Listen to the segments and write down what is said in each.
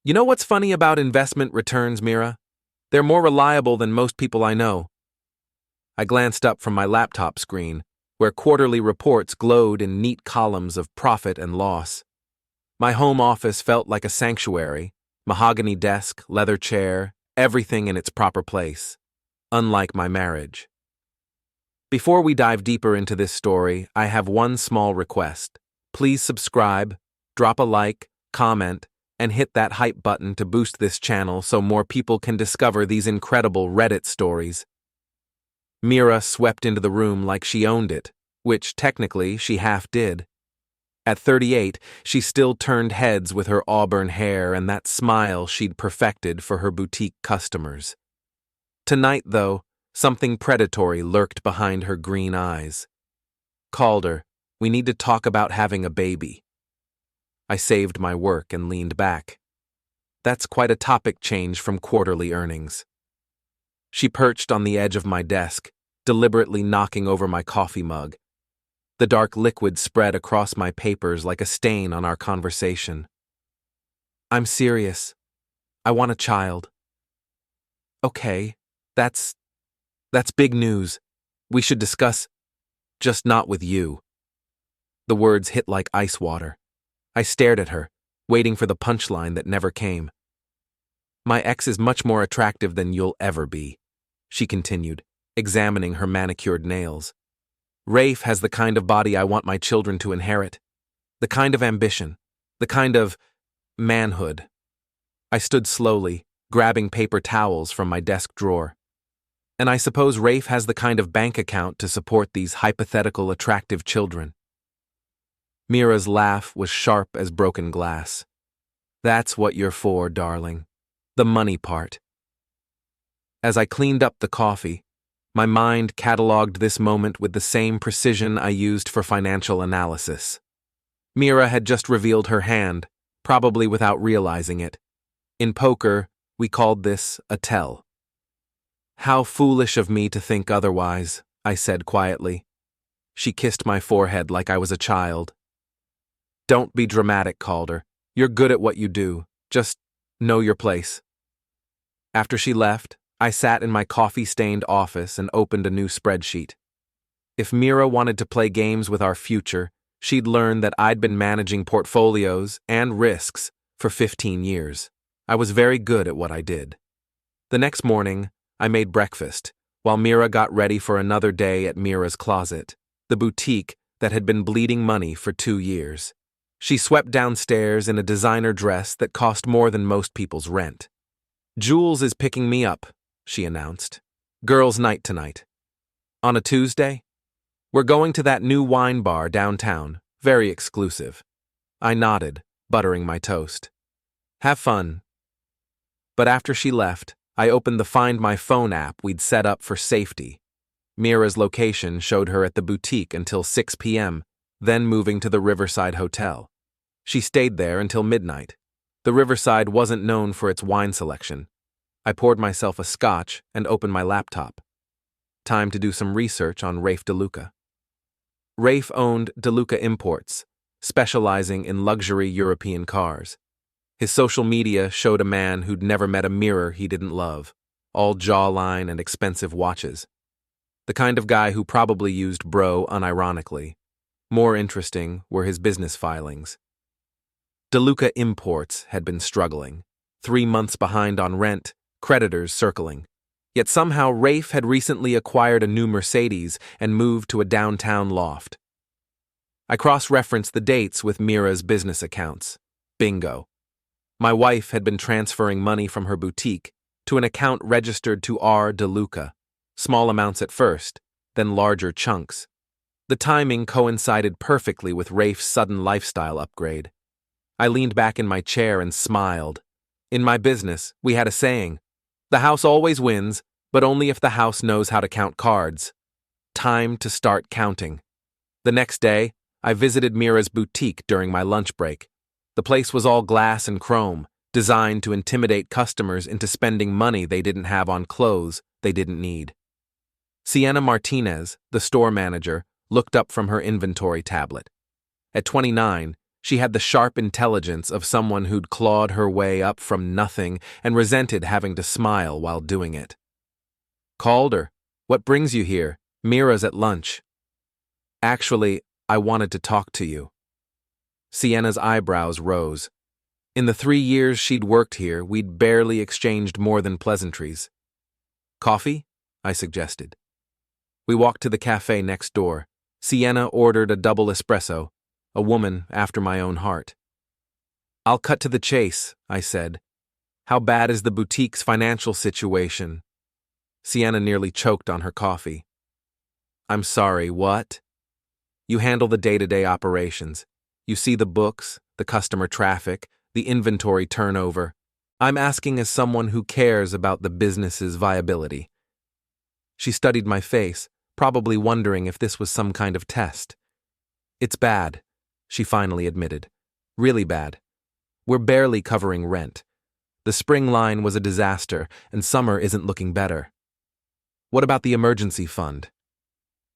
You know what's funny about investment returns, Mira? They're more reliable than most people I know. I glanced up from my laptop screen, where quarterly reports glowed in neat columns of profit and loss. My home office felt like a sanctuary, mahogany desk, leather chair, everything in its proper place, unlike my marriage. Before we dive deeper into this story, I have one small request. Please subscribe, drop a like, comment, and hit that hype button to boost this channel so more people can discover these incredible Reddit stories. Mira swept into the room like she owned it, which technically she half did. At 38, she still turned heads with her auburn hair and that smile she'd perfected for her boutique customers. Tonight, though, something predatory lurked behind her green eyes. Calder, we need to talk about having a baby. I saved my work and leaned back. That's quite a topic change from quarterly earnings. She perched on the edge of my desk, deliberately knocking over my coffee mug. The dark liquid spread across my papers like a stain on our conversation. I'm serious. I want a child. Okay, that's big news. We should discuss, just not with you. The words hit like ice water. I stared at her, waiting for the punchline that never came. My ex is much more attractive than you'll ever be, she continued, examining her manicured nails. Rafe has the kind of body I want my children to inherit, the kind of ambition, the kind of manhood. I stood slowly, grabbing paper towels from my desk drawer. And I suppose Rafe has the kind of bank account to support these hypothetical attractive children. Mira's laugh was sharp as broken glass. That's what you're for, darling. The money part. As I cleaned up the coffee, my mind cataloged this moment with the same precision I used for financial analysis. Mira had just revealed her hand, probably without realizing it. In poker, we called this a tell. How foolish of me to think otherwise, I said quietly. She kissed my forehead like I was a child. Don't be dramatic, Calder. You're good at what you do. Just know your place. After she left, I sat in my coffee-stained office and opened a new spreadsheet. If Mira wanted to play games with our future, she'd learn that I'd been managing portfolios and risks for 15 years. I was very good at what I did. The next morning, I made breakfast, while Mira got ready for another day at Mira's Closet, the boutique that had been bleeding money for 2 years. She swept downstairs in a designer dress that cost more than most people's rent. Jules is picking me up, she announced. Girls' night tonight. On a Tuesday? We're going to that new wine bar downtown, very exclusive. I nodded, buttering my toast. Have fun. But after she left, I opened the Find My Phone app we'd set up for safety. Mira's location showed her at the boutique until 6 p.m., then moving to the Riverside Hotel. She stayed there until midnight. The Riverside wasn't known for its wine selection. I poured myself a scotch and opened my laptop. Time to do some research on Rafe DeLuca. Rafe owned DeLuca Imports, specializing in luxury European cars. His social media showed a man who'd never met a mirror he didn't love, all jawline and expensive watches. The kind of guy who probably used bro unironically. More interesting were his business filings. DeLuca Imports had been struggling, 3 months behind on rent, creditors circling. Yet somehow Rafe had recently acquired a new Mercedes and moved to a downtown loft. I cross-referenced the dates with Mira's business accounts. Bingo. My wife had been transferring money from her boutique to an account registered to R. DeLuca, small amounts at first, then larger chunks. The timing coincided perfectly with Rafe's sudden lifestyle upgrade. I leaned back in my chair and smiled. In my business, we had a saying, the house always wins, but only if the house knows how to count cards. Time to start counting. The next day, I visited Mira's boutique during my lunch break. The place was all glass and chrome, designed to intimidate customers into spending money they didn't have on clothes they didn't need. Sienna Martinez, the store manager, looked up from her inventory tablet. At 29, She had the sharp intelligence of someone who'd clawed her way up from nothing and resented having to smile while doing it. "Calder, what brings you here? Mira's at lunch." "Actually, I wanted to talk to you." Sienna's eyebrows rose. In the 3 years she'd worked here, we'd barely exchanged more than pleasantries. "Coffee?" I suggested. We walked to the cafe next door. Sienna ordered a double espresso, a woman after my own heart. "I'll cut to the chase," I said. "How bad is the boutique's financial situation?" Sienna nearly choked on her coffee. "I'm sorry, what?" "You handle the day-to-day operations. You see the books, the customer traffic, the inventory turnover. I'm asking as someone who cares about the business's viability." She studied my face, probably wondering if this was some kind of test. "It's bad," she finally admitted. "Really bad. We're barely covering rent. The spring line was a disaster, and summer isn't looking better." "What about the emergency fund?"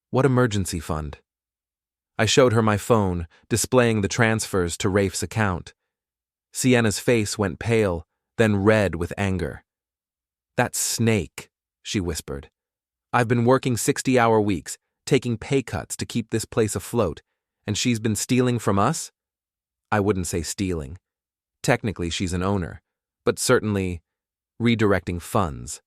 "What emergency fund?" I showed her my phone, displaying the transfers to Rafe's account. Sienna's face went pale, then red with anger. "That snake," she whispered. "I've been working 60-hour weeks, taking pay cuts to keep this place afloat, and she's been stealing from us?" "I wouldn't say stealing. Technically, she's an owner, but certainly redirecting funds."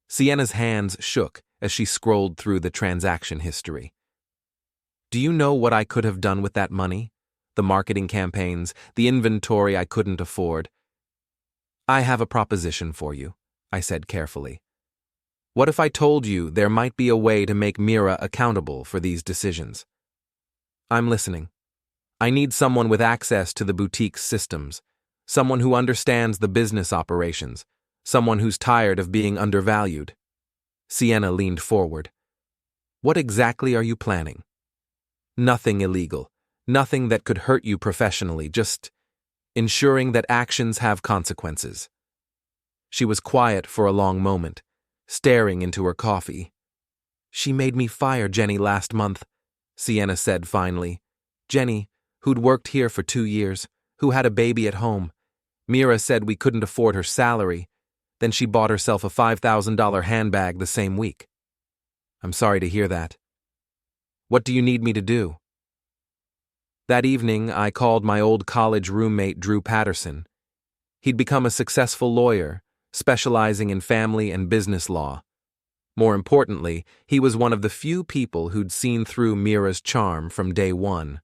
Sienna's hands shook as she scrolled through the transaction history. "Do you know what I could have done with that money? The marketing campaigns, the inventory I couldn't afford." "I have a proposition for you," I said carefully. "What if I told you there might be a way to make Mira accountable for these decisions?" "I'm listening." "I need someone with access to the boutique's systems, someone who understands the business operations, someone who's tired of being undervalued." Sienna leaned forward. "What exactly are you planning?" "Nothing illegal, nothing that could hurt you professionally, just ensuring that actions have consequences." She was quiet for a long moment, staring into her coffee. "She made me fire Jenny last month," Sienna said finally. "Jenny, who'd worked here for 2 years, who had a baby at home. Mira said we couldn't afford her salary. Then she bought herself a $5,000 handbag the same week." "I'm sorry to hear that. What do you need me to do?" That evening, I called my old college roommate Drew Patterson. He'd become a successful lawyer, specializing in family and business law. More importantly, he was one of the few people who'd seen through Mira's charm from day one.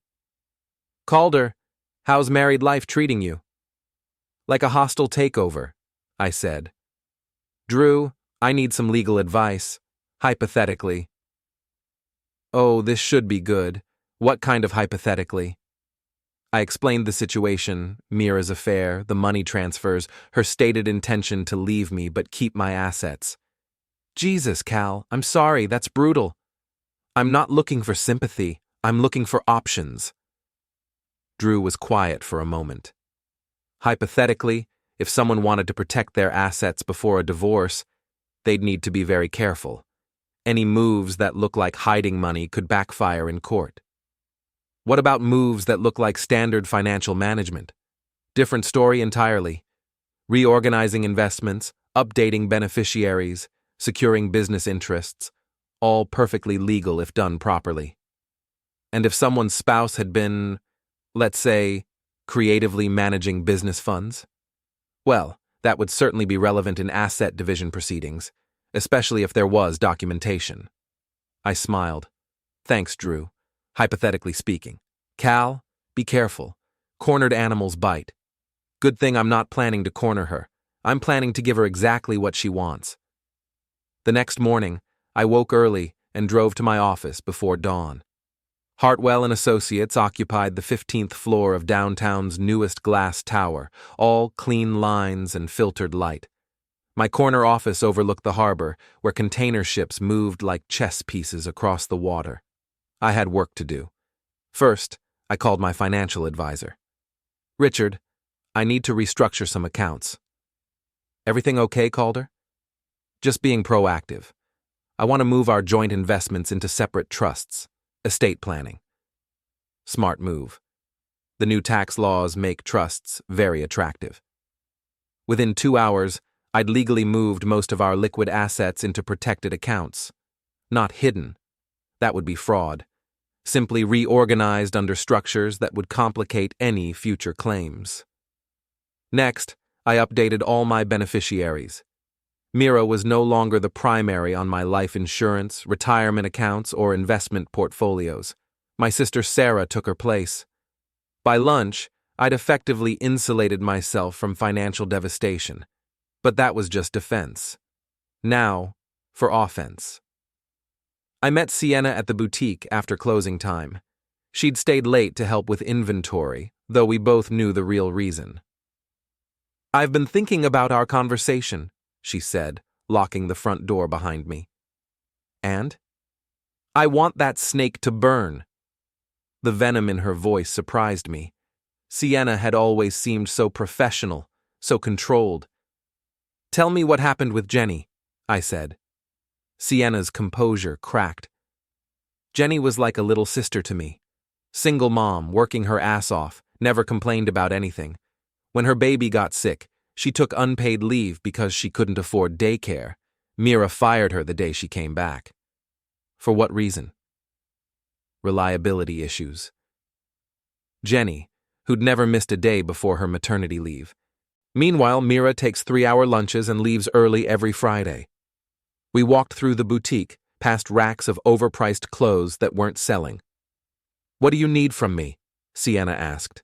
"Calder, how's married life treating you?" "Like a hostile takeover," I said. "Drew, I need some legal advice, hypothetically." "Oh, this should be good. What kind of hypothetically?" I explained the situation, Mira's affair, the money transfers, her stated intention to leave me but keep my assets. "Jesus, Cal, I'm sorry, that's brutal." "I'm not looking for sympathy. I'm looking for options." Drew was quiet for a moment. "Hypothetically, if someone wanted to protect their assets before a divorce, they'd need to be very careful. Any moves that look like hiding money could backfire in court." "What about moves that look like standard financial management?" "Different story entirely. Reorganizing investments, updating beneficiaries, securing business interests, all perfectly legal if done properly." "And if someone's spouse had been, let's say, creatively managing business funds?" "Well, that would certainly be relevant in asset division proceedings, especially if there was documentation." I smiled. "Thanks, Drew. Hypothetically speaking. Cal, be careful. Cornered animals bite. Good thing I'm not planning to corner her. I'm planning to give her exactly what she wants." The next morning, I woke early and drove to my office before dawn. Hartwell and Associates occupied the 15th floor of downtown's newest glass tower, all clean lines and filtered light. My corner office overlooked the harbor, where container ships moved like chess pieces across the water. I had work to do. First, I called my financial advisor. "Richard, I need to restructure some accounts." "Everything okay, Calder?" "Just being proactive. I want to move our joint investments into separate trusts. Estate planning." "Smart move." The new tax laws make trusts very attractive. Within 2 hours, I'd legally moved most of our liquid assets into protected accounts. Not hidden. That would be fraud. Simply reorganized under structures that would complicate any future claims. Next, I updated all my beneficiaries. Mira was no longer the primary on my life insurance, retirement accounts, or investment portfolios. My sister Sarah took her place. By lunch, I'd effectively insulated myself from financial devastation. But that was just defense. Now, for offense. I met Sienna at the boutique after closing time. She'd stayed late to help with inventory, though we both knew the real reason. "I've been thinking about our conversation," she said, locking the front door behind me. "And?" "I want that snake to burn." The venom in her voice surprised me. Sienna had always seemed so professional, so controlled. "Tell me what happened with Jenny," I said. Sienna's composure cracked. Jenny was like a little sister to me. Single mom, working her ass off, never complained about anything. When her baby got sick, she took unpaid leave because she couldn't afford daycare. Mira fired her the day she came back. For what reason? Reliability issues. Jenny, who'd never missed a day before her maternity leave. Meanwhile, Mira takes 3-hour lunches and leaves early every Friday. We walked through the boutique, past racks of overpriced clothes that weren't selling. "What do you need from me?" Sienna asked.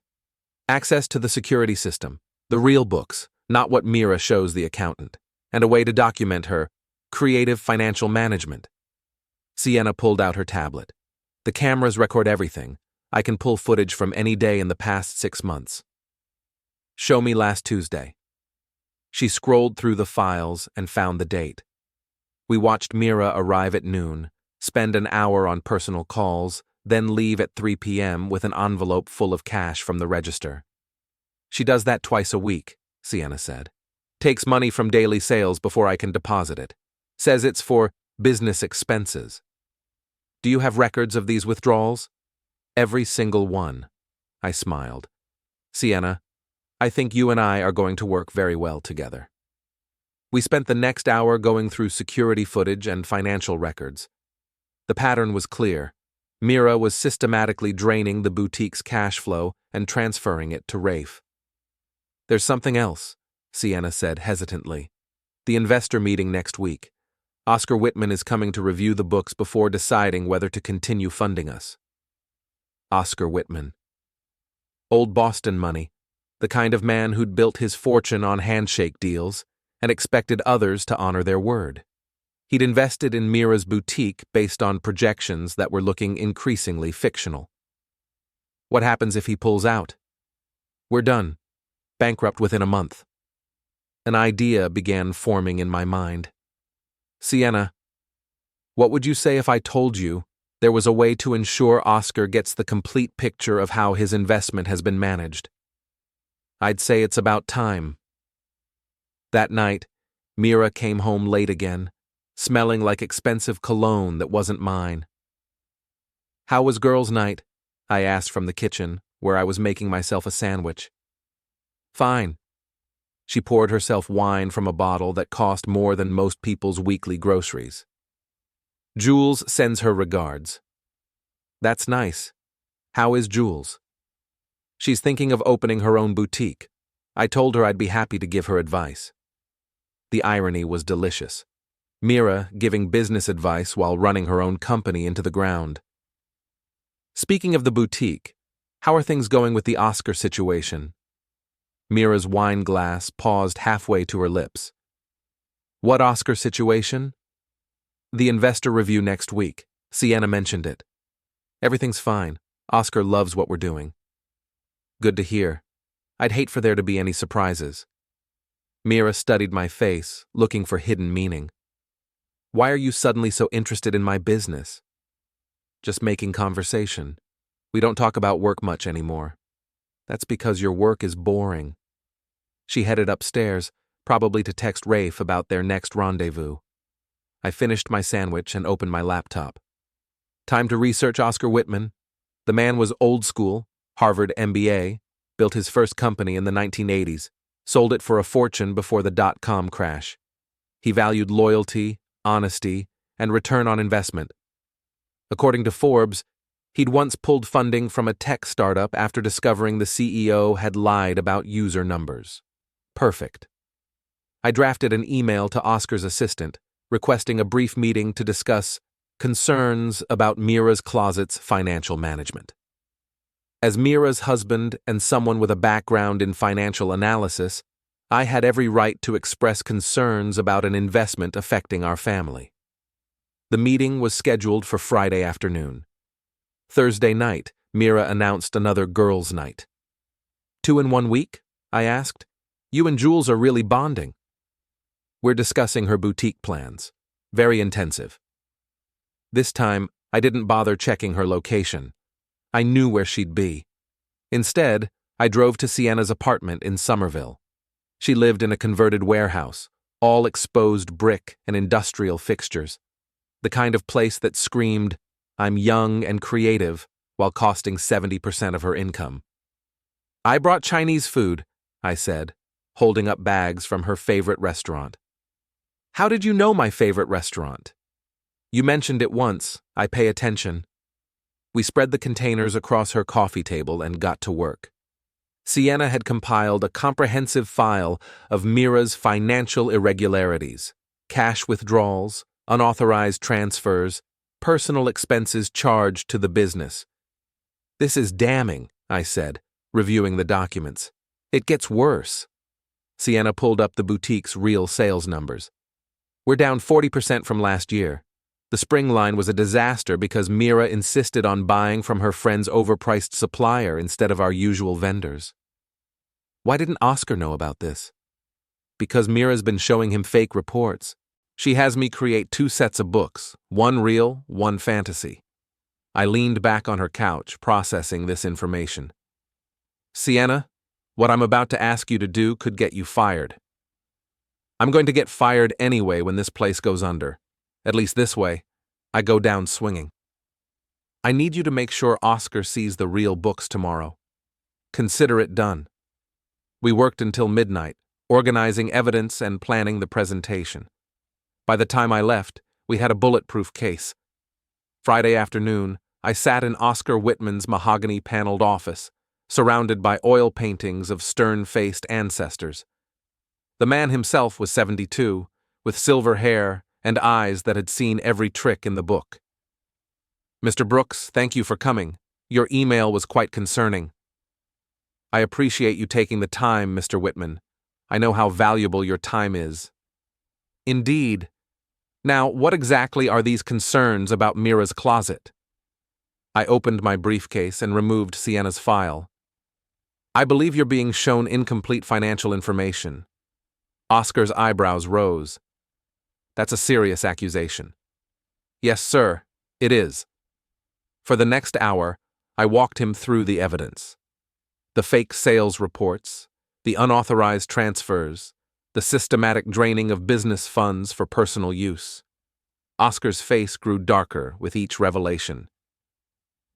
"Access to the security system, the real books, not what Mira shows the accountant, and a way to document her creative financial management." Sienna pulled out her tablet. "The cameras record everything. I can pull footage from any day in the past 6 months." "Show me last Tuesday." She scrolled through the files and found the date. We watched Mira arrive at noon, spend an hour on personal calls, then leave at 3 p.m. with an envelope full of cash from the register. "She does that twice a week," Sienna said. "Takes money from daily sales before I can deposit it. Says it's for business expenses." "Do you have records of these withdrawals?" "Every single one." I smiled. "Sienna, I think you and I are going to work very well together." We spent the next hour going through security footage and financial records. The pattern was clear. Mira was systematically draining the boutique's cash flow and transferring it to Rafe. "There's something else," Sienna said hesitantly. "The investor meeting next week. Oscar Whitman is coming to review the books before deciding whether to continue funding us." Oscar Whitman. Old Boston money, the kind of man who'd built his fortune on handshake deals and expected others to honor their word. He'd invested in Mira's boutique based on projections that were looking increasingly fictional. What happens if he pulls out? "We're done. Bankrupt within a month." An idea began forming in my mind. "Sienna, what would you say if I told you there was a way to ensure Oscar gets the complete picture of how his investment has been managed?" "I'd say it's about time." That night, Mira came home late again, smelling like expensive cologne that wasn't mine. "How was girls' night?" I asked from the kitchen, where I was making myself a sandwich. "Fine." She poured herself wine from a bottle that cost more than most people's weekly groceries. "Jules sends her regards." "That's nice. How is Jules?" "She's thinking of opening her own boutique. I told her I'd be happy to give her advice." The irony was delicious. Mira giving business advice while running her own company into the ground. "Speaking of the boutique, how are things going with the Oscar situation?" Mira's wine glass paused halfway to her lips. "What Oscar situation?" "The investor review next week. Sienna mentioned it." "Everything's fine. Oscar loves what we're doing." "Good to hear. I'd hate for there to be any surprises." Mira studied my face, looking for hidden meaning. "Why are you suddenly so interested in my business?" "Just making conversation. We don't talk about work much anymore." "That's because your work is boring." She headed upstairs, probably to text Rafe about their next rendezvous. I finished my sandwich and opened my laptop. Time to research Oscar Whitman. The man was old school, Harvard MBA, built his first company in the 1980s, sold it for a fortune before the dot-com crash. He valued loyalty, honesty, and return on investment. According to Forbes, he'd once pulled funding from a tech startup after discovering the CEO had lied about user numbers. Perfect. I drafted an email to Oscar's assistant, requesting a brief meeting to discuss concerns about Mira's closet's financial management. As Mira's husband and someone with a background in financial analysis, I had every right to express concerns about an investment affecting our family. The meeting was scheduled for Friday afternoon. Thursday night, Mira announced another girls' night. 2 in 1 week? I asked. You and Jules are really bonding. We're discussing her boutique plans. Very intensive. This time, I didn't bother checking her location. I knew where she'd be. Instead, I drove to Sienna's apartment in Somerville. She lived in a converted warehouse, all exposed brick and industrial fixtures. The kind of place that screamed, "I'm young and creative," while costing 70% of her income. I brought Chinese food, I said, holding up bags from her favorite restaurant. How did you know my favorite restaurant? You mentioned it once. I pay attention. We spread the containers across her coffee table and got to work. Sienna had compiled a comprehensive file of Mira's financial irregularities, cash withdrawals, unauthorized transfers, personal expenses charged to the business. This is damning, I said, reviewing the documents. It gets worse. Sienna pulled up the boutique's real sales numbers. We're down 40% from last year. The spring line was a disaster because Mira insisted on buying from her friend's overpriced supplier instead of our usual vendors. Why didn't Oscar know about this? Because Mira's been showing him fake reports. She has me create 2 sets of books, one real, one fantasy. I leaned back on her couch, processing this information. Sienna, what I'm about to ask you to do could get you fired. I'm going to get fired anyway when this place goes under. At least this way, I go down swinging. I need you to make sure Oscar sees the real books tomorrow. Consider it done. We worked until midnight, organizing evidence and planning the presentation. By the time I left, we had a bulletproof case. Friday afternoon, I sat in Oscar Whitman's mahogany-paneled office, surrounded by oil paintings of stern-faced ancestors. The man himself was 72, with silver hair and eyes that had seen every trick in the book. Mr. Brooks, thank you for coming. Your email was quite concerning. I appreciate you taking the time, Mr. Whitman. I know how valuable your time is. Indeed. Now, what exactly are these concerns about Mira's closet? I opened my briefcase and removed Sienna's file. I believe you're being shown incomplete financial information. Oscar's eyebrows rose. That's a serious accusation. Yes, sir, it is. For the next hour, I walked him through the evidence. The fake sales reports, the unauthorized transfers, the systematic draining of business funds for personal use. Oscar's face grew darker with each revelation.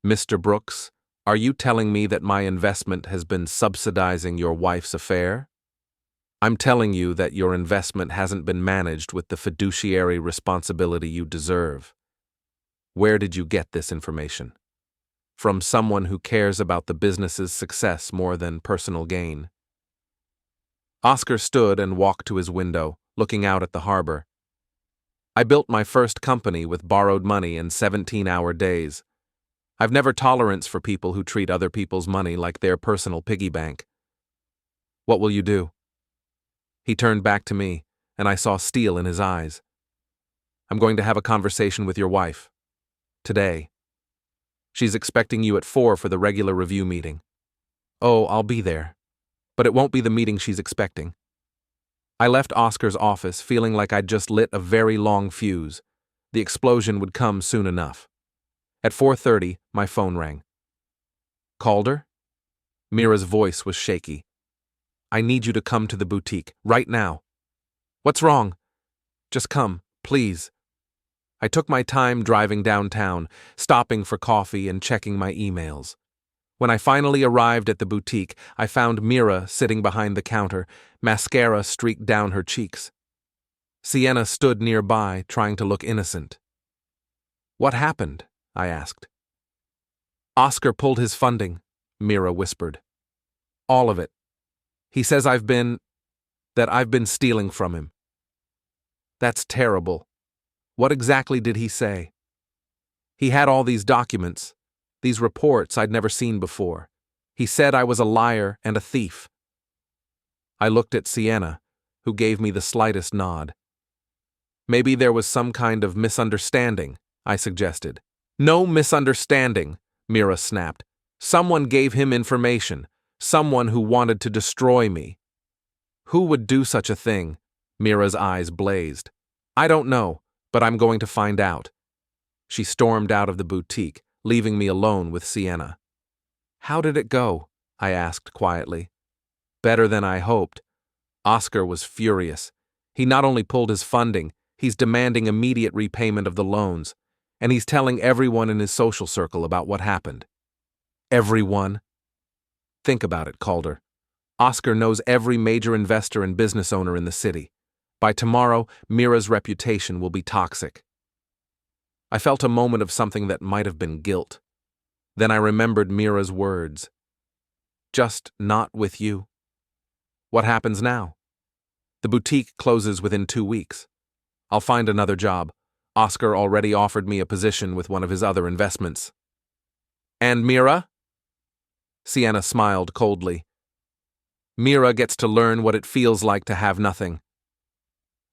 Mr. Brooks, are you telling me that my investment has been subsidizing your wife's affair? I'm telling you that your investment hasn't been managed with the fiduciary responsibility you deserve. Where did you get this information? From someone who cares about the business's success more than personal gain. Oscar stood and walked to his window, looking out at the harbor. I built my first company with borrowed money and 17-hour days. I've never tolerance for people who treat other people's money like their personal piggy bank. What will you do? He turned back to me, and I saw steel in his eyes. I'm going to have a conversation with your wife. Today. She's expecting you at 4 for the regular review meeting. Oh, I'll be there. But it won't be the meeting she's expecting. I left Oscar's office feeling like I'd just lit a very long fuse. The explosion would come soon enough. At 4:30, my phone rang. Calder? Mira's voice was shaky. I need you to come to the boutique, right now. What's wrong? Just come, please. I took my time driving downtown, stopping for coffee and checking my emails. When I finally arrived at the boutique, I found Mira sitting behind the counter, mascara streaked down her cheeks. Sienna stood nearby, trying to look innocent. "What happened?" I asked. "Oscar pulled his funding," Mira whispered. "All of it. He says I've been stealing from him." "That's terrible. What exactly did he say?" "He had all these documents, these reports I'd never seen before. He said I was a liar and a thief." I looked at Sienna, who gave me the slightest nod. "Maybe there was some kind of misunderstanding," I suggested. "No misunderstanding," Mira snapped. "Someone gave him information, someone who wanted to destroy me." "Who would do such a thing?" Mira's eyes blazed. "I don't know, but I'm going to find out." She stormed out of the boutique, leaving me alone with Sienna. "How did it go?" I asked quietly. "Better than I hoped." Oscar was furious. He not only pulled his funding, he's demanding immediate repayment of the loans, and he's telling everyone in his social circle about what happened. Everyone? Think about it, Calder. Oscar knows every major investor and business owner in the city. By tomorrow, Mira's reputation will be toxic. I felt a moment of something that might have been guilt. Then I remembered Mira's words. "Just not with you." What happens now? The boutique closes within 2 weeks. I'll find another job. Oscar already offered me a position with one of his other investments. "And Mira?" Sienna smiled coldly. "Mira gets to learn what it feels like to have nothing."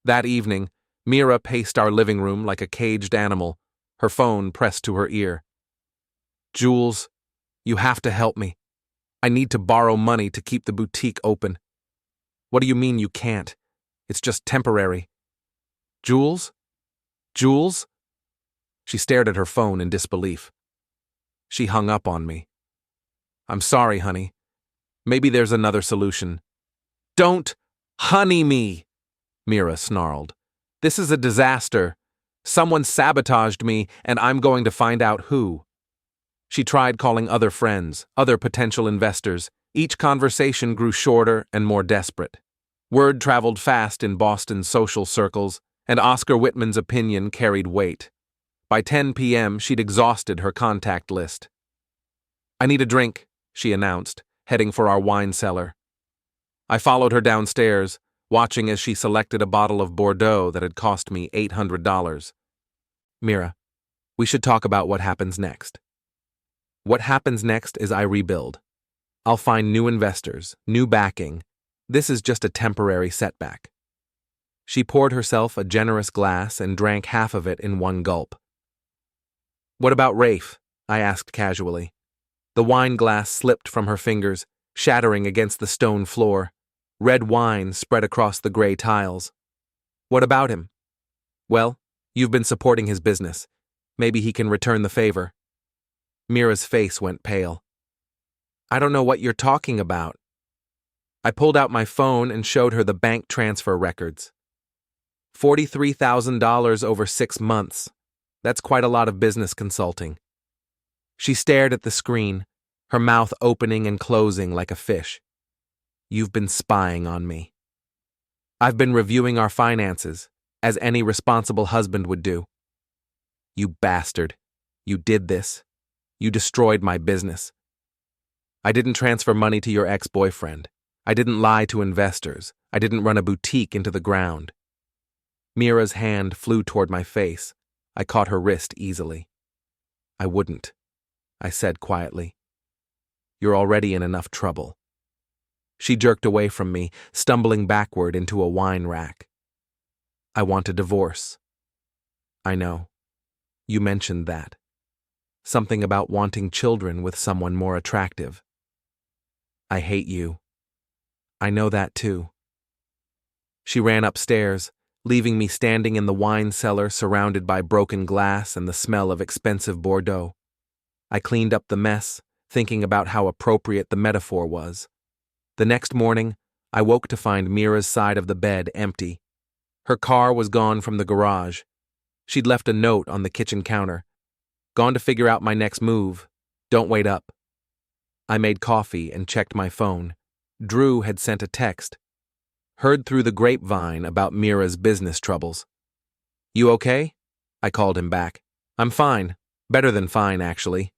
That evening, Mira paced our living room like a caged animal, her phone pressed to her ear. "Jules, you have to help me. I need to borrow money to keep the boutique open." "What do you mean you can't? It's just temporary." "Jules? Jules?" She stared at her phone in disbelief. She hung up on me. "I'm sorry, honey. Maybe there's another solution." "Don't honey me," Mira snarled. "This is a disaster. Someone sabotaged me, and I'm going to find out who." She tried calling other friends, other potential investors. Each conversation grew shorter and more desperate. Word traveled fast in Boston's social circles, and Oscar Whitman's opinion carried weight. By 10 p.m., she'd exhausted her contact list. "I need a drink," she announced, heading for our wine cellar. I followed her downstairs, watching as she selected a bottle of Bordeaux that had cost me $800. "Mira, we should talk about what happens next." "What happens next is I rebuild. I'll find new investors, new backing. This is just a temporary setback." She poured herself a generous glass and drank half of it in one gulp. "What about Rafe?" I asked casually. The wine glass slipped from her fingers, shattering against the stone floor. Red wine spread across the gray tiles. "What about him?" "Well, you've been supporting his business. Maybe he can return the favor." Mira's face went pale. "I don't know what you're talking about." I pulled out my phone and showed her the bank transfer records. $43,000 over 6 months. That's quite a lot of business consulting. She stared at the screen, her mouth opening and closing like a fish. "You've been spying on me." "I've been reviewing our finances, as any responsible husband would do." "You bastard. You did this. You destroyed my business." "I didn't transfer money to your ex-boyfriend. I didn't lie to investors. I didn't run a boutique into the ground." Mira's hand flew toward my face. I caught her wrist easily. "I wouldn't," I said quietly. "You're already in enough trouble." She jerked away from me, stumbling backward into a wine rack. "I want a divorce." "I know. You mentioned that. Something about wanting children with someone more attractive." "I hate you." "I know that too." She ran upstairs, leaving me standing in the wine cellar surrounded by broken glass and the smell of expensive Bordeaux. I cleaned up the mess, thinking about how appropriate the metaphor was. The next morning, I woke to find Mira's side of the bed empty. Her car was gone from the garage. She'd left a note on the kitchen counter. "Gone to figure out my next move. Don't wait up." I made coffee and checked my phone. Drew had sent a text. Heard through the grapevine about Mira's business troubles. You okay? I called him back. I'm fine. Better than fine, actually.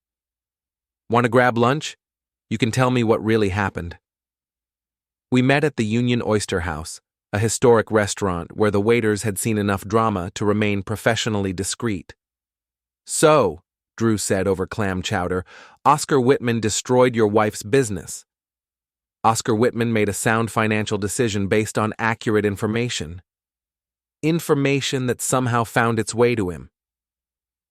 Want to grab lunch? You can tell me what really happened. We met at the Union Oyster House, a historic restaurant where the waiters had seen enough drama to remain professionally discreet. So, Drew said over clam chowder, Oscar Whitman destroyed your wife's business. Oscar Whitman made a sound financial decision based on accurate information. Information that somehow found its way to him.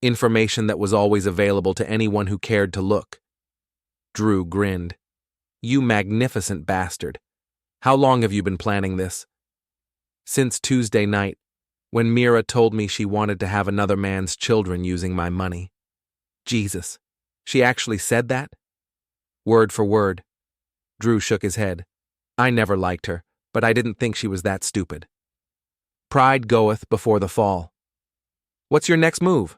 Information that was always available to anyone who cared to look. Drew grinned. You magnificent bastard. How long have you been planning this? Since Tuesday night, when Mira told me she wanted to have another man's children using my money. Jesus, she actually said that? Word for word. Drew shook his head. I never liked her, but I didn't think she was that stupid. Pride goeth before the fall. What's your next move?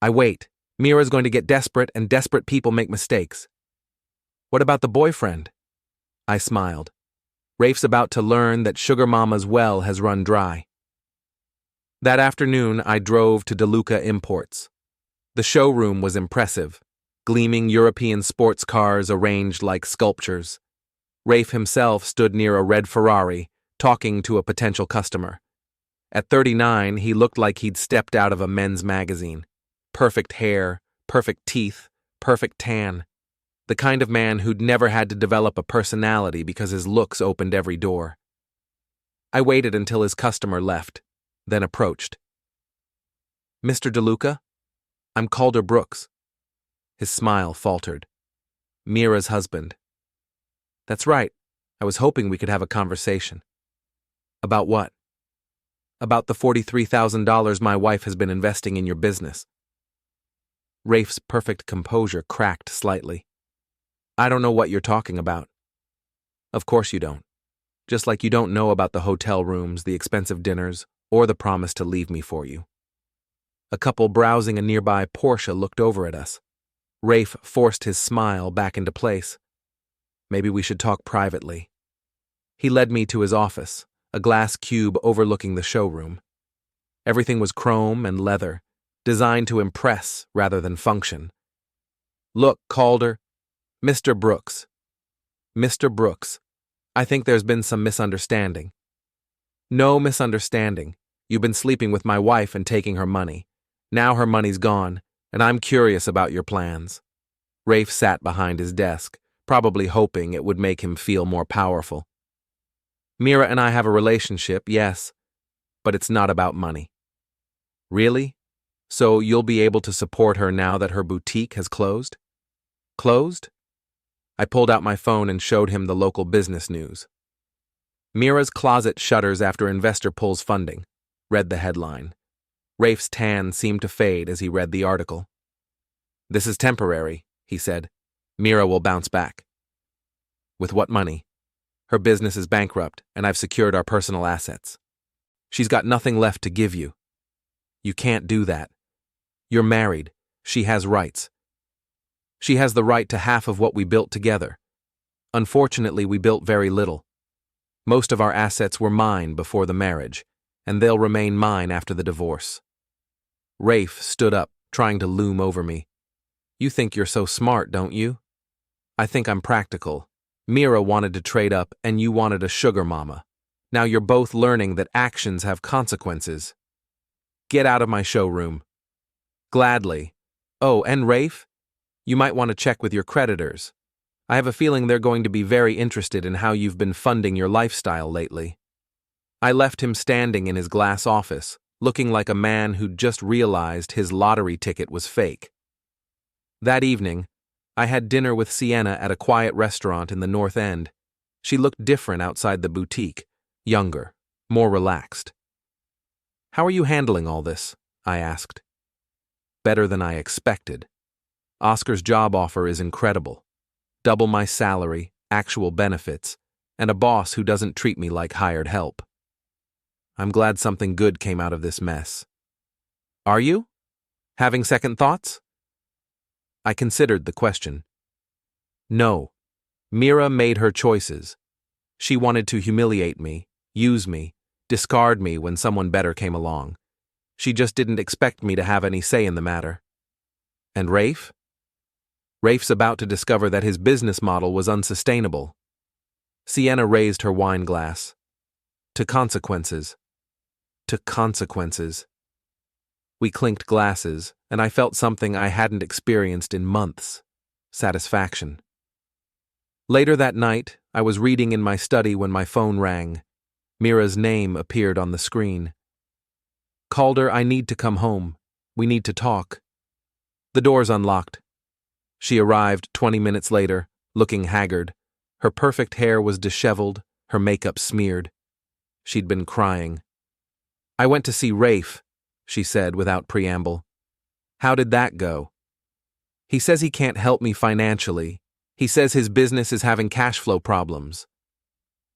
I wait. Mira's going to get desperate, and desperate people make mistakes. What about the boyfriend? I smiled. Rafe's about to learn that Sugar Mama's well has run dry. That afternoon, I drove to DeLuca Imports. The showroom was impressive. Gleaming European sports cars arranged like sculptures. Rafe himself stood near a red Ferrari, talking to a potential customer. At 39, he looked like he'd stepped out of a men's magazine. Perfect hair, perfect teeth, perfect tan. The kind of man who'd never had to develop a personality because his looks opened every door. I waited until his customer left, then approached. Mr. DeLuca? I'm Calder Brooks. His smile faltered. Mira's husband. That's right. I was hoping we could have a conversation. About what? About the $43,000 my wife has been investing in your business. Rafe's perfect composure cracked slightly. I don't know what you're talking about. Of course you don't. Just like you don't know about the hotel rooms, the expensive dinners, or the promise to leave me for you. A couple browsing a nearby Porsche looked over at us. Rafe forced his smile back into place. Maybe we should talk privately. He led me to his office, a glass cube overlooking the showroom. Everything was chrome and leather, designed to impress rather than function. Look, Calder. Mr. Brooks. Mr. Brooks, I think there's been some misunderstanding. No misunderstanding. You've been sleeping with my wife and taking her money. Now her money's gone, and I'm curious about your plans. Rafe sat behind his desk, probably hoping it would make him feel more powerful. Mira and I have a relationship, yes, but it's not about money. Really? So you'll be able to support her now that her boutique has closed? Closed? I pulled out my phone and showed him the local business news. Mira's closet shutters after investor pulls funding, read the headline. Rafe's tan seemed to fade as he read the article. This is temporary, he said. Mira will bounce back. With what money? Her business is bankrupt, and I've secured our personal assets. She's got nothing left to give you. You can't do that. You're married. She has rights. She has the right to half of what we built together. Unfortunately, we built very little. Most of our assets were mine before the marriage, and they'll remain mine after the divorce. Rafe stood up, trying to loom over me. You think you're so smart, don't you? I think I'm practical. Mira wanted to trade up, and you wanted a sugar mama. Now you're both learning that actions have consequences. Get out of my showroom. Gladly. Oh, and Rafe? You might want to check with your creditors. I have a feeling they're going to be very interested in how you've been funding your lifestyle lately. I left him standing in his glass office, looking like a man who'd just realized his lottery ticket was fake. That evening, I had dinner with Sienna at a quiet restaurant in the North End. She looked different outside the boutique, younger, more relaxed. How are you handling all this? I asked. Better than I expected. Oscar's job offer is incredible. Double my salary, actual benefits, and a boss who doesn't treat me like hired help. I'm glad something good came out of this mess. Are you? Having second thoughts? I considered the question. No. Mira made her choices. She wanted to humiliate me, use me, discard me when someone better came along. She just didn't expect me to have any say in the matter. And Rafe? Rafe's about to discover that his business model was unsustainable. Sienna raised her wine glass. To consequences. To consequences. We clinked glasses, and I felt something I hadn't experienced in months. Satisfaction. Later that night, I was reading in my study when my phone rang. Mira's name appeared on the screen. Calder, I need to come home. We need to talk. The door's unlocked. She arrived 20 minutes later, looking haggard. Her perfect hair was disheveled, her makeup smeared. She'd been crying. I went to see Rafe, she said without preamble. How did that go? He says he can't help me financially. He says his business is having cash flow problems.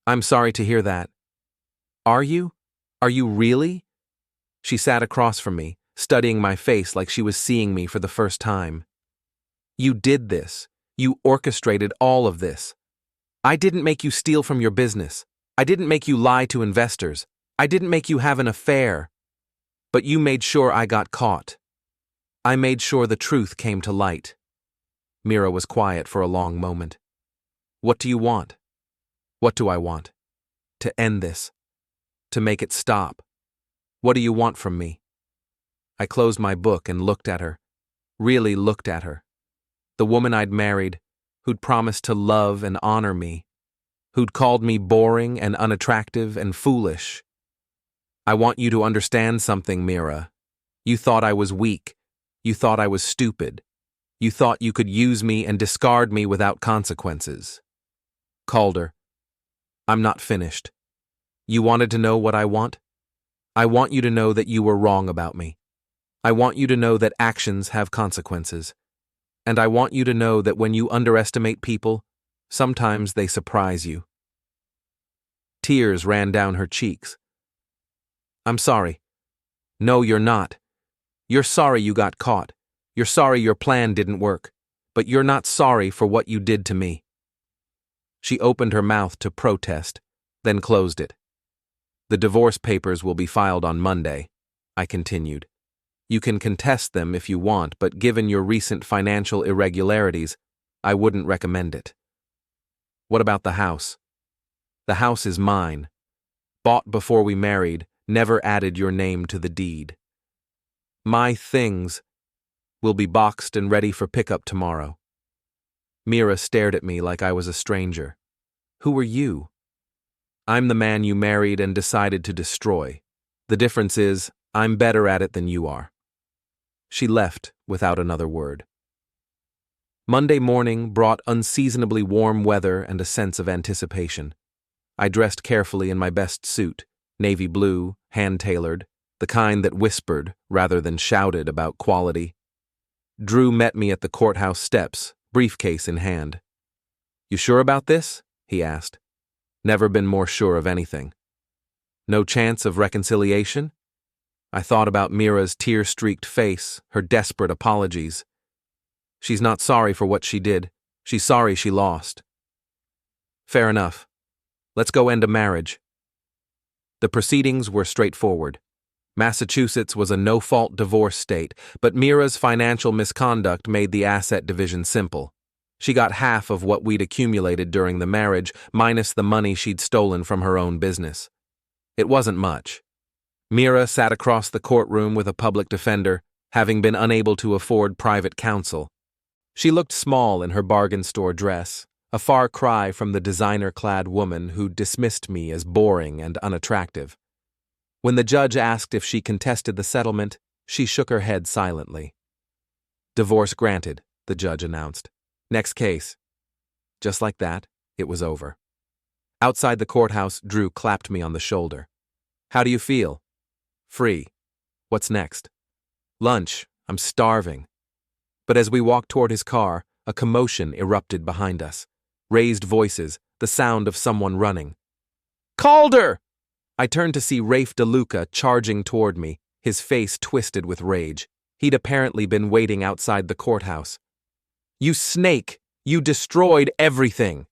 I'm sorry to hear that. Are you? Are you really? She sat across from me, studying my face like she was seeing me for the first time. You did this. You orchestrated all of this. I didn't make you steal from your business. I didn't make you lie to investors. I didn't make you have an affair. But you made sure I got caught. I made sure the truth came to light. Mira was quiet for a long moment. What do you want? What do I want? To end this. To make it stop. What do you want from me? I closed my book and looked at her. Really looked at her. The woman I'd married, who'd promised to love and honor me, who'd called me boring and unattractive and foolish. I want you to understand something, Mira. You thought I was weak. You thought I was stupid. You thought you could use me and discard me without consequences. Calder, I'm not finished. You wanted to know what I want? I want you to know that you were wrong about me. I want you to know that actions have consequences. And I want you to know that when you underestimate people, sometimes they surprise you. Tears ran down her cheeks. I'm sorry. No, you're not. You're sorry you got caught. You're sorry your plan didn't work. But you're not sorry for what you did to me. She opened her mouth to protest, then closed it. The divorce papers will be filed on Monday, I continued. You can contest them if you want, but given your recent financial irregularities, I wouldn't recommend it. What about the house? The house is mine. Bought before we married, never added your name to the deed. My things will be boxed and ready for pickup tomorrow. Mira stared at me like I was a stranger. Who are you? I'm the man you married and decided to destroy. The difference is, I'm better at it than you are. She left without another word. Monday morning brought unseasonably warm weather and a sense of anticipation. I dressed carefully in my best suit, navy blue, hand-tailored, the kind that whispered rather than shouted about quality. Drew met me at the courthouse steps, briefcase in hand. You sure about this? He asked. Never been more sure of anything. No chance of reconciliation? I thought about Mira's tear-streaked face, her desperate apologies. She's not sorry for what she did. She's sorry she lost. Fair enough. Let's go end a marriage. The proceedings were straightforward. Massachusetts was a no-fault divorce state, but Mira's financial misconduct made the asset division simple. She got half of what we'd accumulated during the marriage, minus the money she'd stolen from her own business. It wasn't much. Mira sat across the courtroom with a public defender, having been unable to afford private counsel. She looked small in her bargain store dress, a far cry from the designer-clad woman who dismissed me as boring and unattractive. When the judge asked if she contested the settlement, she shook her head silently. Divorce granted, the judge announced. Next case. Just like that, it was over. Outside the courthouse, Drew clapped me on the shoulder. How do you feel? Free. What's next? Lunch. I'm starving. But as we walked toward his car, a commotion erupted behind us. Raised voices, the sound of someone running. Calder! I turned to see Rafe DeLuca charging toward me, his face twisted with rage. He'd apparently been waiting outside the courthouse. You snake! You destroyed everything.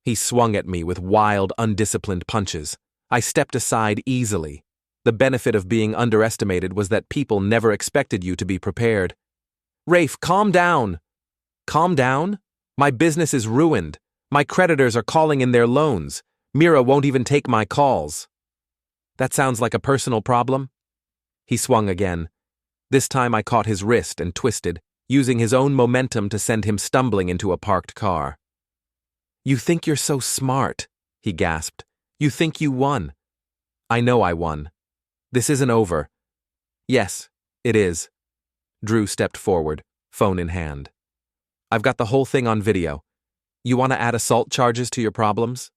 He swung at me with wild, undisciplined punches. I stepped aside easily. The benefit of being underestimated was that people never expected you to be prepared. Rafe, calm down. Calm down? My business is ruined. My creditors are calling in their loans. Mira won't even take my calls. That sounds like a personal problem? He swung again. This time I caught his wrist and twisted, using his own momentum to send him stumbling into a parked car. You think you're so smart, he gasped. You think you won. I know I won. This isn't over. Yes, it is. Drew stepped forward, phone in hand. I've got the whole thing on video. You want to add assault charges to your problems?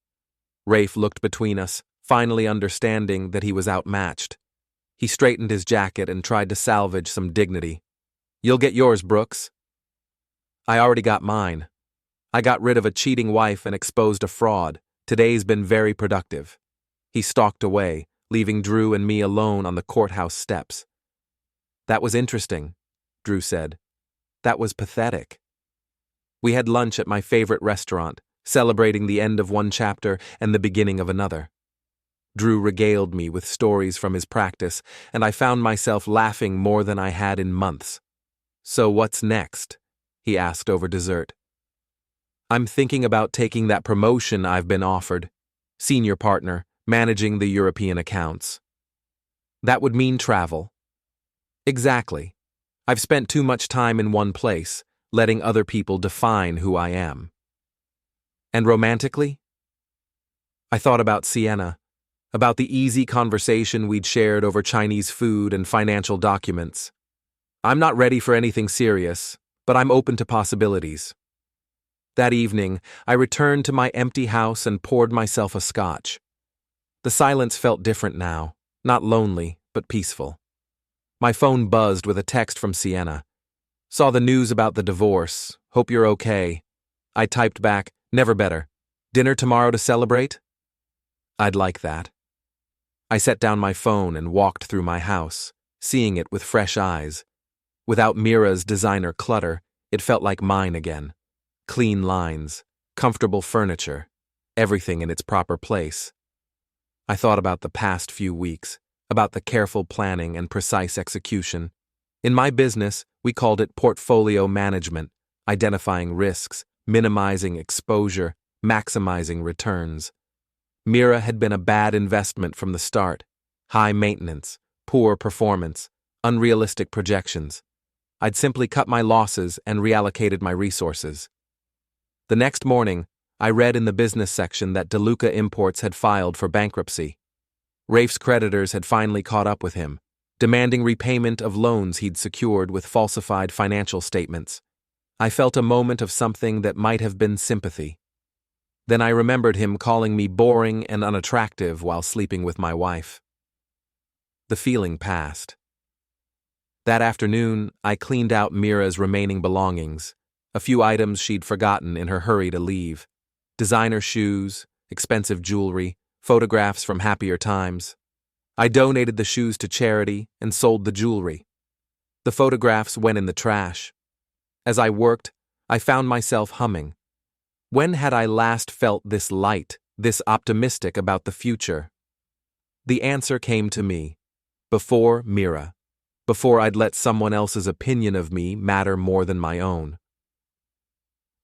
Rafe looked between us, finally understanding that he was outmatched. He straightened his jacket and tried to salvage some dignity. You'll get yours, Brooks. I already got mine. I got rid of a cheating wife and exposed a fraud. Today's been very productive. He stalked away, leaving Drew and me alone on the courthouse steps. That was interesting, Drew said. That was pathetic. We had lunch at my favorite restaurant, celebrating the end of one chapter and the beginning of another. Drew regaled me with stories from his practice, and I found myself laughing more than I had in months. So what's next? He asked over dessert. I'm thinking about taking that promotion I've been offered. Senior partner, managing the European accounts. That would mean travel. Exactly. I've spent too much time in one place, letting other people define who I am. And romantically? I thought about Sienna, about the easy conversation we'd shared over Chinese food and financial documents. I'm not ready for anything serious, but I'm open to possibilities. That evening, I returned to my empty house and poured myself a scotch. The silence felt different now, not lonely, but peaceful. My phone buzzed with a text from Sienna. Saw the news about the divorce. Hope you're okay. I typed back, never better. Dinner tomorrow to celebrate? I'd like that. I set down my phone and walked through my house, seeing it with fresh eyes. Without Mira's designer clutter, it felt like mine again. Clean lines, comfortable furniture, everything in its proper place. I thought about the past few weeks, about the careful planning and precise execution. In my business, we called it portfolio management, identifying risks, minimizing exposure, maximizing returns. Mira had been a bad investment from the start. High maintenance, poor performance, unrealistic projections. I'd simply cut my losses and reallocated my resources. The next morning, I read in the business section that DeLuca Imports had filed for bankruptcy. Rafe's creditors had finally caught up with him, demanding repayment of loans he'd secured with falsified financial statements. I felt a moment of something that might have been sympathy. Then I remembered him calling me boring and unattractive while sleeping with my wife. The feeling passed. That afternoon, I cleaned out Mira's remaining belongings, a few items she'd forgotten in her hurry to leave. Designer shoes, expensive jewelry, photographs from happier times. I donated the shoes to charity and sold the jewelry. The photographs went in the trash. As I worked, I found myself humming. When had I last felt this light, this optimistic about the future? The answer came to me. Before Mira. Before I'd let someone else's opinion of me matter more than my own.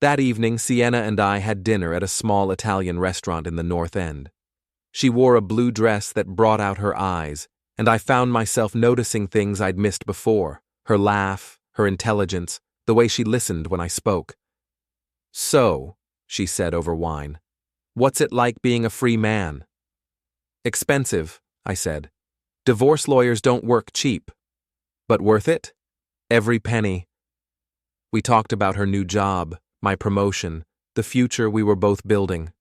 That evening, Sienna and I had dinner at a small Italian restaurant in the North End. She wore a blue dress that brought out her eyes, and I found myself noticing things I'd missed before, her laugh, her intelligence, the way she listened when I spoke. So, she said over wine, what's it like being a free man? Expensive, I said. Divorce lawyers don't work cheap. But worth it? Every penny. We talked about her new job, my promotion, the future we were both building.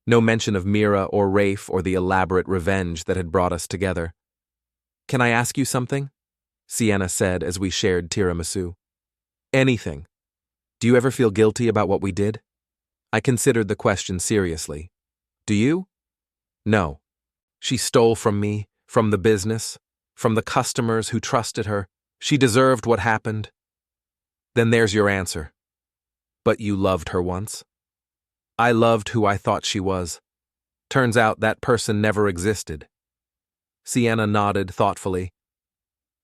No mention of Mira or Rafe or the elaborate revenge that had brought us together. Can I ask you something? Sienna said as we shared tiramisu. Anything. Do you ever feel guilty about what we did? I considered the question seriously. Do you? No. She stole from me, from the business, from the customers who trusted her. She deserved what happened. Then there's your answer. But you loved her once? I loved who I thought she was. Turns out that person never existed. Sienna nodded thoughtfully.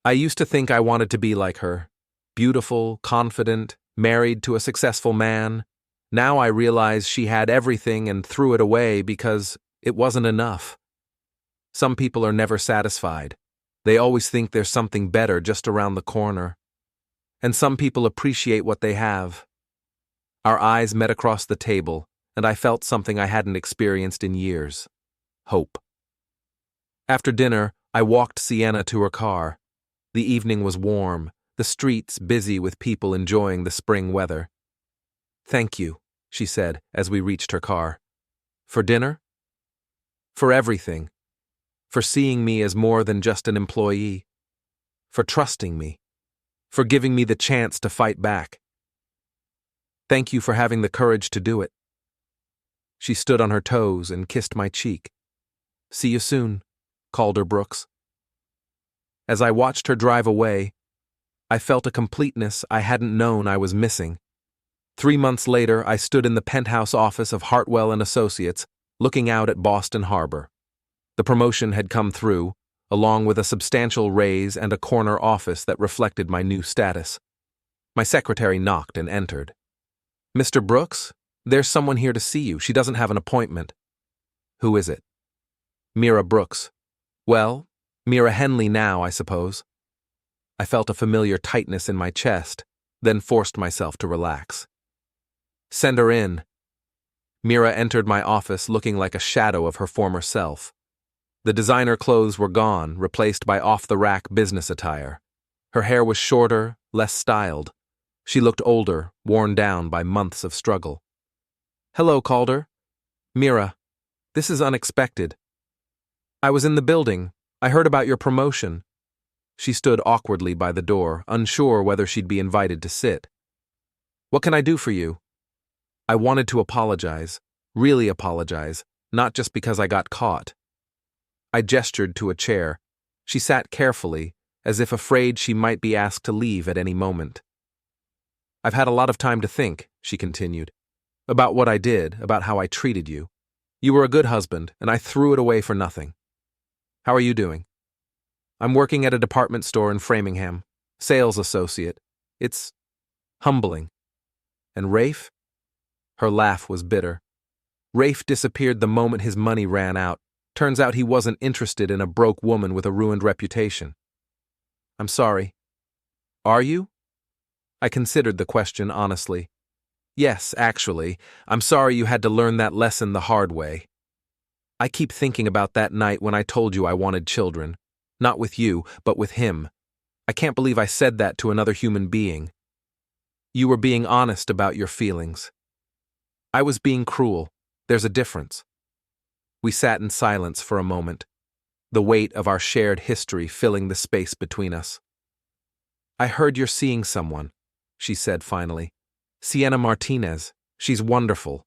I used to think I wanted to be like her. Beautiful, confident, married to a successful man. Now I realize she had everything and threw it away because it wasn't enough. Some people are never satisfied. They always think there's something better just around the corner. And some people appreciate what they have. Our eyes met across the table, and I felt something I hadn't experienced in years. Hope. After dinner, I walked Sienna to her car. The evening was warm, the streets busy with people enjoying the spring weather. Thank you, she said as we reached her car. For dinner? For everything. For seeing me as more than just an employee. For trusting me. For giving me the chance to fight back. Thank you for having the courage to do it. She stood on her toes and kissed my cheek. See you soon, Calder Brooks. As I watched her drive away, I felt a completeness I hadn't known I was missing. 3 months later, I stood in the penthouse office of Hartwell and Associates, looking out at Boston Harbor. The promotion had come through, along with a substantial raise and a corner office that reflected my new status. My secretary knocked and entered. Mr. Brooks, there's someone here to see you. She doesn't have an appointment. Who is it? Mira Brooks. Well, Mira Henley now, I suppose. I felt a familiar tightness in my chest, then forced myself to relax. Send her in. Mira entered my office looking like a shadow of her former self. The designer clothes were gone, replaced by off-the-rack business attire. Her hair was shorter, less styled. She looked older, worn down by months of struggle. Hello, Calder. Mira, this is unexpected. I was in the building. I heard about your promotion. She stood awkwardly by the door, unsure whether she'd be invited to sit. What can I do for you? I wanted to apologize, really apologize, not just because I got caught. I gestured to a chair. She sat carefully, as if afraid she might be asked to leave at any moment. I've had a lot of time to think, she continued, about what I did, about how I treated you. You were a good husband, and I threw it away for nothing. How are you doing? I'm working at a department store in Framingham, sales associate. It's humbling. And Rafe? Her laugh was bitter. Rafe disappeared the moment his money ran out. Turns out he wasn't interested in a broke woman with a ruined reputation. I'm sorry. Are you? I considered the question honestly. Yes, actually, I'm sorry you had to learn that lesson the hard way. I keep thinking about that night when I told you I wanted children. Not with you, but with him. I can't believe I said that to another human being. You were being honest about your feelings. I was being cruel. There's a difference. We sat in silence for a moment, the weight of our shared history filling the space between us. I heard you're seeing someone, she said finally. Sienna Martinez. She's wonderful.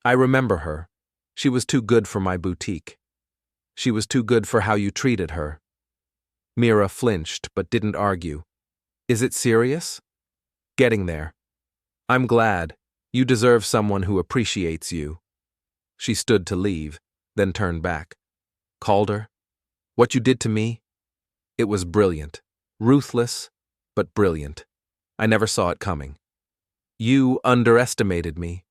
I remember her. She was too good for my boutique. She was too good for how you treated her. Mira flinched but didn't argue. Is it serious? Getting there. I'm glad. You deserve someone who appreciates you. She stood to leave, then turned back. Calder, what you did to me? It was brilliant. Ruthless, but brilliant. I never saw it coming. You underestimated me.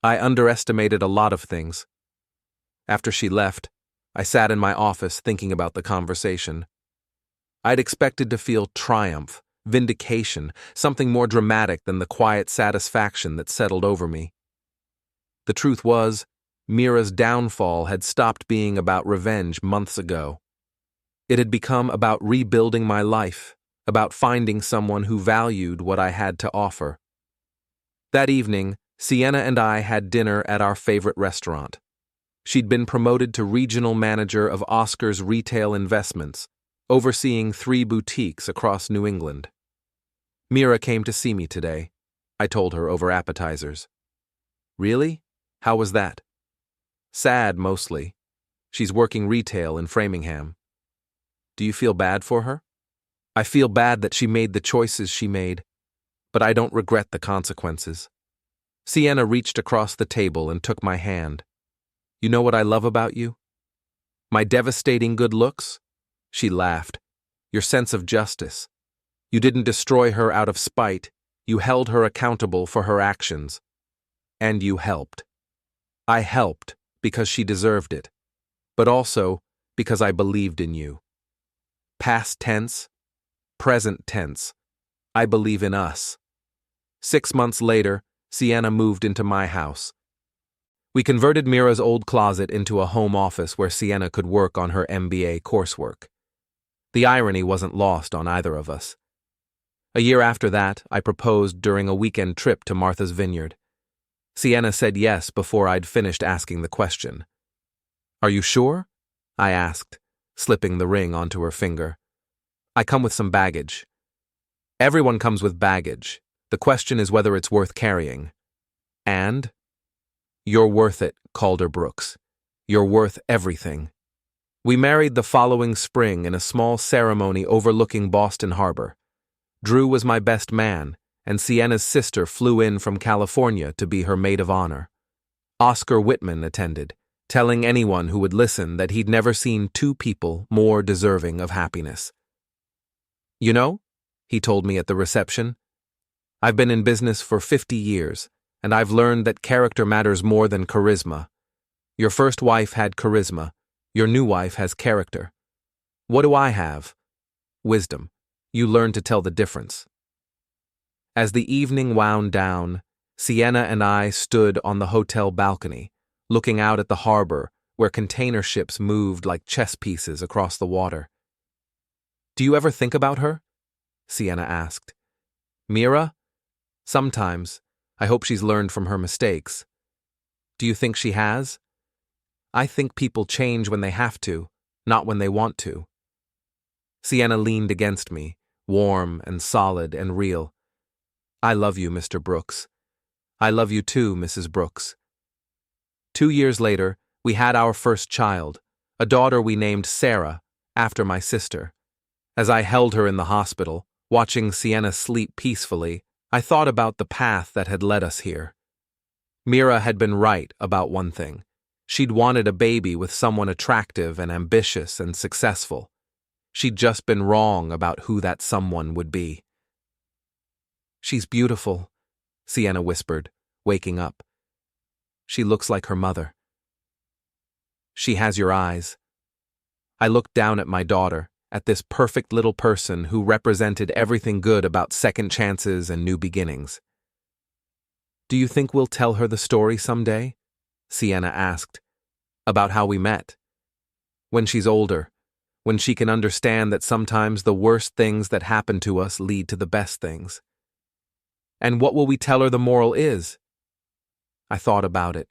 I underestimated a lot of things. After she left, I sat in my office thinking about the conversation. I'd expected to feel triumph, vindication, something more dramatic than the quiet satisfaction that settled over me. The truth was, Mira's downfall had stopped being about revenge months ago. It had become about rebuilding my life, about finding someone who valued what I had to offer. That evening, Sienna and I had dinner at our favorite restaurant. She'd been promoted to regional manager of Oscar's retail investments, overseeing 3 boutiques across New England. Mira came to see me today, I told her over appetizers. Really? How was that? Sad, mostly. She's working retail in Framingham. Do you feel bad for her? I feel bad that she made the choices she made, but I don't regret the consequences. Sienna reached across the table and took my hand. You know what I love about you? My devastating good looks? She laughed. Your sense of justice. You didn't destroy her out of spite. You held her accountable for her actions. And you helped. I helped because she deserved it, but also because I believed in you. Past tense, present tense. I believe in us. 6 months later, Sienna moved into my house. We converted Mira's old closet into a home office where Sienna could work on her MBA coursework. The irony wasn't lost on either of us. A year after that, I proposed during a weekend trip to Martha's Vineyard. Sienna said yes before I'd finished asking the question. Are you sure? I asked, slipping the ring onto her finger. I come with some baggage. Everyone comes with baggage. The question is whether it's worth carrying. And? You're worth it, Calder Brooks. You're worth everything. We married the following spring in a small ceremony overlooking Boston Harbor. Drew was my best man, and Sienna's sister flew in from California to be her maid of honor. Oscar Whitman attended, telling anyone who would listen that he'd never seen two people more deserving of happiness. You know, he told me at the reception, I've been in business for 50 years, and I've learned that character matters more than charisma. Your first wife had charisma. Your new wife has character. What do I have? Wisdom. You learn to tell the difference. As the evening wound down, Sienna and I stood on the hotel balcony, looking out at the harbor where container ships moved like chess pieces across the water. Do you ever think about her? Sienna asked. Mira? Sometimes. I hope she's learned from her mistakes. Do you think she has? I think people change when they have to, not when they want to. Sienna leaned against me, warm and solid and real. I love you, Mr. Brooks. I love you too, Mrs. Brooks. 2 years later, we had our first child, a daughter we named Sarah, after my sister. As I held her in the hospital, watching Sienna sleep peacefully, I thought about the path that had led us here. Mira had been right about one thing. She'd wanted a baby with someone attractive and ambitious and successful. She'd just been wrong about who that someone would be. She's beautiful, Sienna whispered, waking up. She looks like her mother. She has your eyes. I looked down at my daughter, at this perfect little person who represented everything good about second chances and new beginnings. Do you think we'll tell her the story someday? Sienna asked. About how we met. When she's older, when she can understand that sometimes the worst things that happen to us lead to the best things. And what will we tell her the moral is? I thought about it,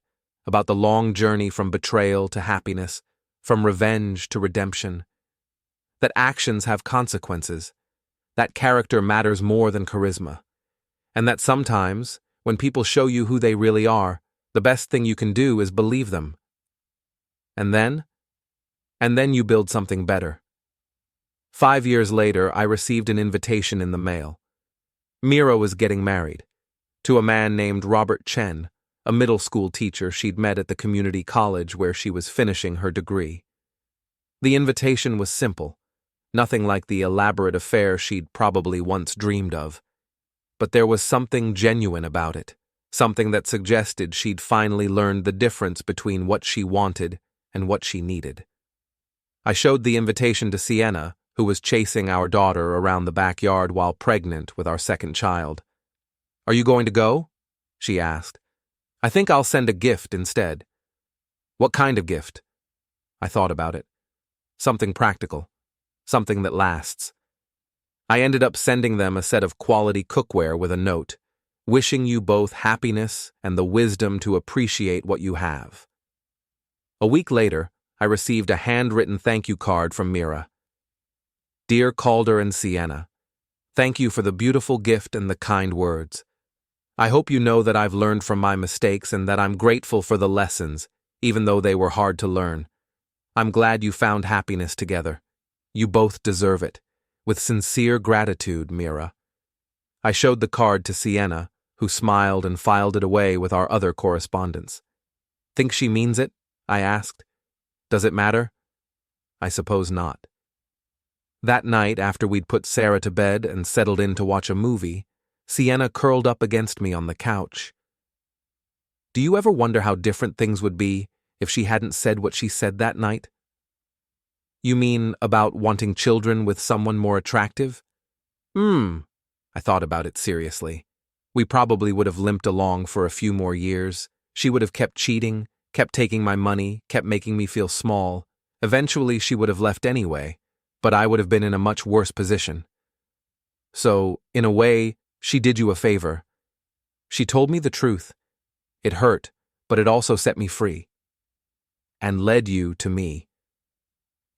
about the long journey from betrayal to happiness, from revenge to redemption. That actions have consequences, that character matters more than charisma, and that sometimes, when people show you who they really are, the best thing you can do is believe them. And then you build something better. 5 years later, I received an invitation in the mail. Mira was getting married, to a man named Robert Chen, a middle school teacher she'd met at the community college where she was finishing her degree. The invitation was simple, nothing like the elaborate affair she'd probably once dreamed of. But there was something genuine about it, something that suggested she'd finally learned the difference between what she wanted and what she needed. I showed the invitation to Sienna, who was chasing our daughter around the backyard while pregnant with our second child. Are you going to go? She asked. I think I'll send a gift instead. What kind of gift? I thought about it. Something practical. Something that lasts. I ended up sending them a set of quality cookware with a note, wishing you both happiness and the wisdom to appreciate what you have. A week later, I received a handwritten thank you card from Mira. Dear Calder and Sienna, thank you for the beautiful gift and the kind words. I hope you know that I've learned from my mistakes and that I'm grateful for the lessons, even though they were hard to learn. I'm glad you found happiness together. You both deserve it. With sincere gratitude, Mira. I showed the card to Sienna, who smiled and filed it away with our other correspondence. Think she means it? I asked. Does it matter? I suppose not. That night, after we'd put Sarah to bed and settled in to watch a movie, Sienna curled up against me on the couch. Do you ever wonder how different things would be if she hadn't said what she said that night? You mean about wanting children with someone more attractive? I thought about it seriously. We probably would have limped along for a few more years. She would have kept cheating, kept taking my money, kept making me feel small. Eventually, she would have left anyway, but I would have been in a much worse position. So, in a way, she did you a favor. She told me the truth. It hurt, but it also set me free. And led you to me.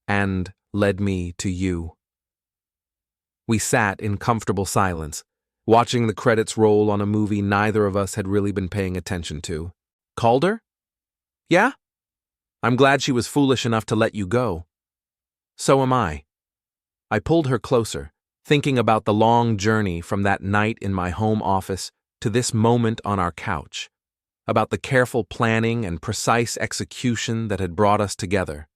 And led me to you. We sat in comfortable silence, watching the credits roll on a movie neither of us had really been paying attention to. Calder? Yeah? I'm glad she was foolish enough to let you go. So am I. I pulled her closer, thinking about the long journey from that night in my home office to this moment on our couch, about the careful planning and precise execution that had brought us together,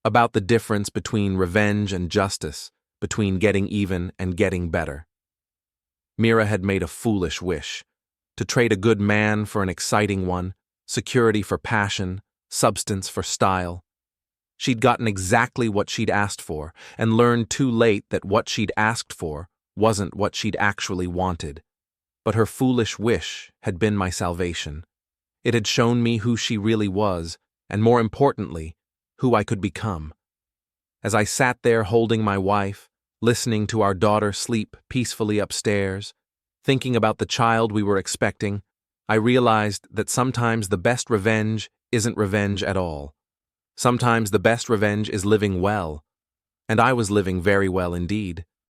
about the difference between revenge and justice, between getting even and getting better. Mira had made a foolish wish, to trade a good man for an exciting one, security for passion, substance for style. She'd gotten exactly what she'd asked for, and learned too late that what she'd asked for wasn't what she'd actually wanted. But her foolish wish had been my salvation. It had shown me who she really was, and more importantly, who I could become. As I sat there holding my wife, listening to our daughter sleep peacefully upstairs, thinking about the child we were expecting, I realized that sometimes the best revenge isn't revenge at all. Sometimes the best revenge is living well, and I was living very well indeed.